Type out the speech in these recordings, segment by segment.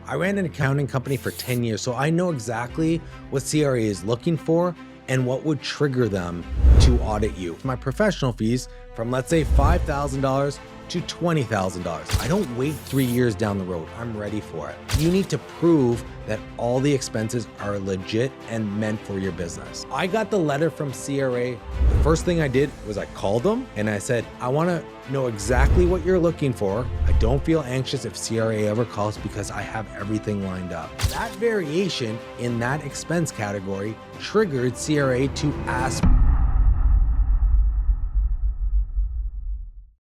I ran an accounting company for 10 years, so I know exactly what CRA is looking for and what would trigger them to audit you. My professional fees from, let's say, $5,000 to $20,000. I don't wait 3 years down the road. I'm ready for it. You need to prove that all the expenses are legit and meant for your business. I got the letter from CRA. The first thing I did was I called them and I said, I want to know exactly what you're looking for. I don't feel anxious if CRA ever calls because I have everything lined up. That variation in that expense category triggered CRA to ask.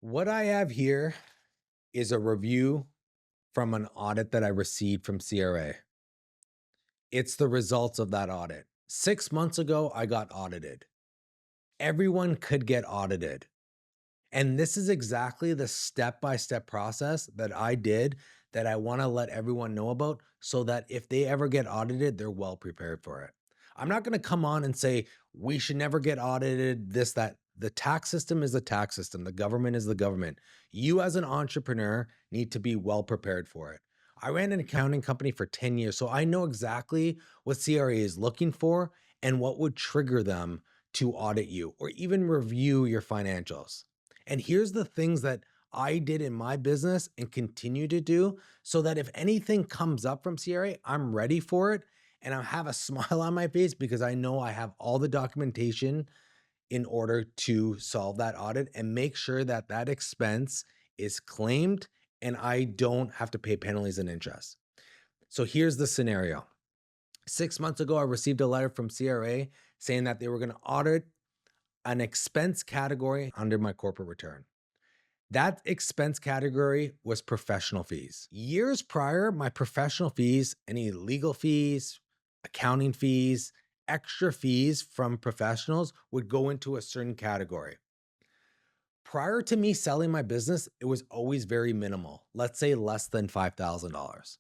What I have here is a review from an audit that I received from CRA. It's the results of that audit. 6 months ago, I got audited. Everyone could get audited. And this is exactly the step-by-step process that I did that I want to let everyone know about so that if they ever get audited, they're well prepared for it. I'm not going to come on and say, we should never get audited, this, that. The tax system is the tax system. The government is the government. You as an entrepreneur need to be well prepared for it. I ran an accounting company for 10 years, so I know exactly what CRA is looking for and what would trigger them to audit you or even review your financials. And here's the things that I did in my business and continue to do so that if anything comes up from CRA, I'm ready for it and I have a smile on my face because I know I have all the documentation in order to solve that audit and make sure that that expense is claimed and I don't have to pay penalties and interest. So here's the scenario. 6 months ago, I received a letter from CRA saying that they were going to audit an expense category under my corporate return. That expense category was professional fees. Years prior, my professional fees, any legal fees, accounting fees, extra fees from professionals would go into a certain category. Prior to me selling my business, it was always very minimal. Let's say less than $5,000.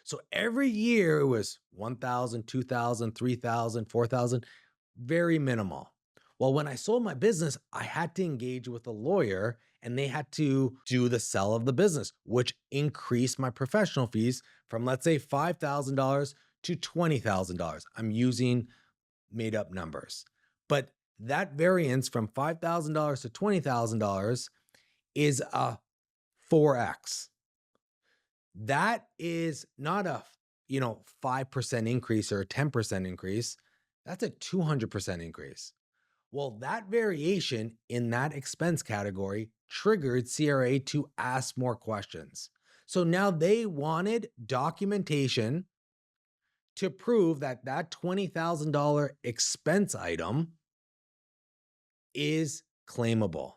So every year it was 1,000, 2,000, 3,000, 4,000, very minimal. Well, when I sold my business, I had to engage with a lawyer and they had to do the sell of the business, which increased my professional fees from, let's say, $5,000 to $20,000. I'm using made up numbers. But that variance from $5,000 to $20,000 is a 4x. That is not a 5% increase or a 10% increase. That's a 200% increase. Well, that variation in that expense category triggered CRA to ask more questions. So now they wanted documentation to prove that that $20,000 expense item is claimable.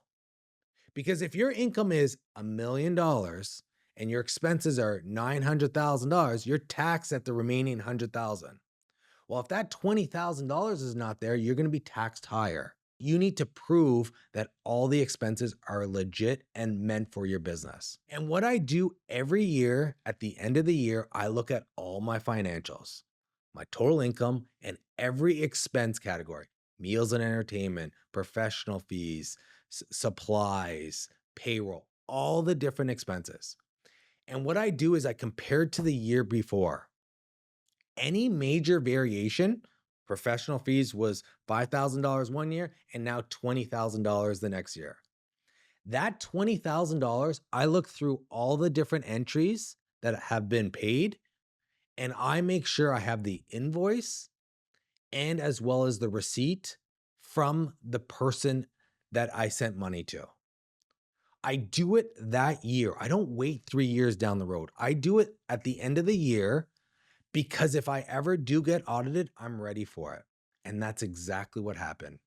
Because if your income is $1 million and your expenses are $900,000, you're taxed at the remaining $100,000. Well, if that $20,000 is not there, you're going to be taxed higher. You need to prove that all the expenses are legit and meant for your business. And what I do every year at the end of the year, I look at all my financials, my total income, and every expense category: meals and entertainment, professional fees, supplies, payroll, all the different expenses. And what I do is I compare to the year before. Any major variation, professional fees was $5,000 one year and now $20,000 the next year. That $20,000, I look through all the different entries that have been paid and I make sure I have the invoice and as well as the receipt from the person that I sent money to. I do it that year. I don't wait 3 years down the road. I do it at the end of the year because if I ever do get audited, I'm ready for it. And that's exactly what happened.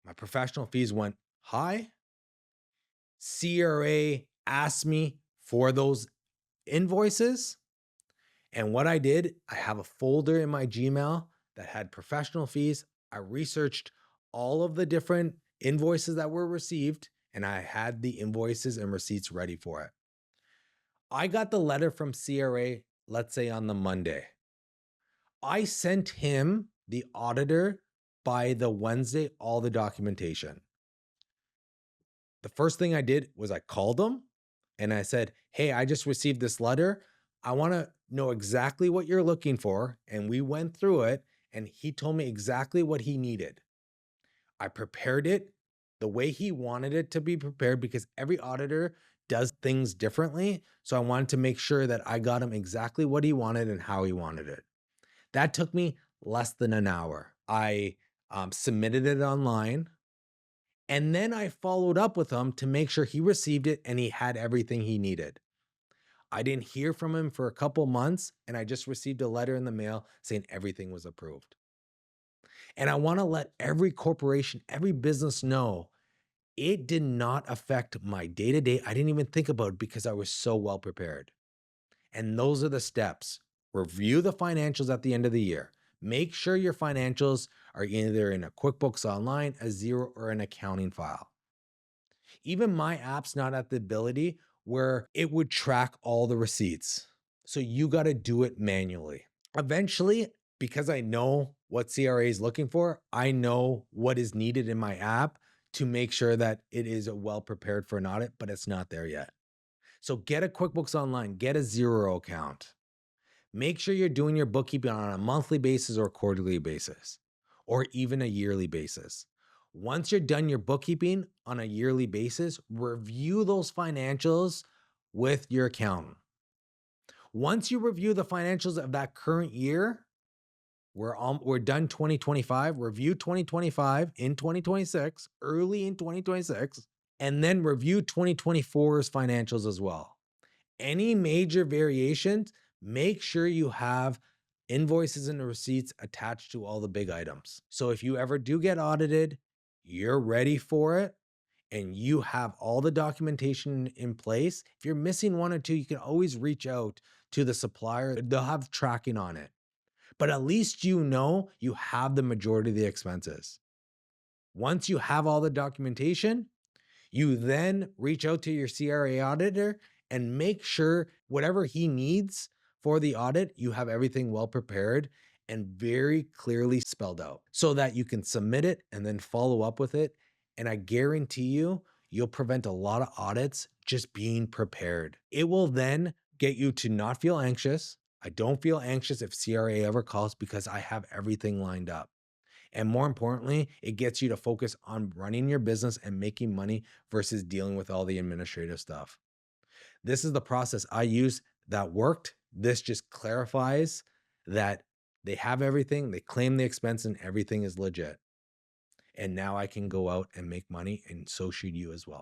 My professional fees went high. CRA asked me for those invoices. And what I did, I have a folder in my Gmail that had professional fees. I researched all of the different invoices that were received, and I had the invoices and receipts ready for it. I got the letter from CRA, let's say on the Monday. I sent him, the auditor, by the Wednesday, all the documentation. The first thing I did was I called him and I said, hey, I just received this letter. I want to know exactly what you're looking for. And we went through it and he told me exactly what he needed. I prepared it the way he wanted it to be prepared because every auditor does things differently. So I wanted to make sure that I got him exactly what he wanted and how he wanted it. That took me less than an hour. I submitted it online and then I followed up with him to make sure he received it and he had everything he needed. I didn't hear from him for a couple months and I just received a letter in the mail saying everything was approved. And I want to let every corporation, every business know it did not affect my day to day. I didn't even think about it because I was so well prepared. And those are the steps. Review the financials at the end of the year. Make sure your financials are either in a QuickBooks Online, a Xero, or an accounting file. Even my app's not at the ability where it would track all the receipts. So you got to do it manually. Eventually, because I know what CRA is looking for, I know what is needed in my app to make sure that it is well prepared for an audit, but it's not there yet. So get a QuickBooks Online, get a Xero account. Make sure you're doing your bookkeeping on a monthly basis or quarterly basis, or even a yearly basis. Once you're done your bookkeeping on a yearly basis, review those financials with your accountant. Once you review the financials of that current year, we're done 2025, review 2025 in 2026, early in 2026, and then review 2024's financials as well. Any major variations, make sure you have invoices and receipts attached to all the big items. So if you ever do get audited, you're ready for it and you have all the documentation in place. If you're missing one or two, you can always reach out to the supplier. They'll have tracking on it. But at least you know you have the majority of the expenses. Once you have all the documentation, you then reach out to your CRA auditor and make sure whatever he needs for the audit, you have everything well prepared and very clearly spelled out so that you can submit it and then follow up with it. And I guarantee you, you'll prevent a lot of audits just being prepared. It will then get you to not feel anxious. I don't feel anxious if CRA ever calls because I have everything lined up. And more importantly, it gets you to focus on running your business and making money versus dealing with all the administrative stuff. This is the process I use that worked. This just clarifies that they have everything, they claim the expense, and everything is legit. And now I can go out and make money, and so should you as well.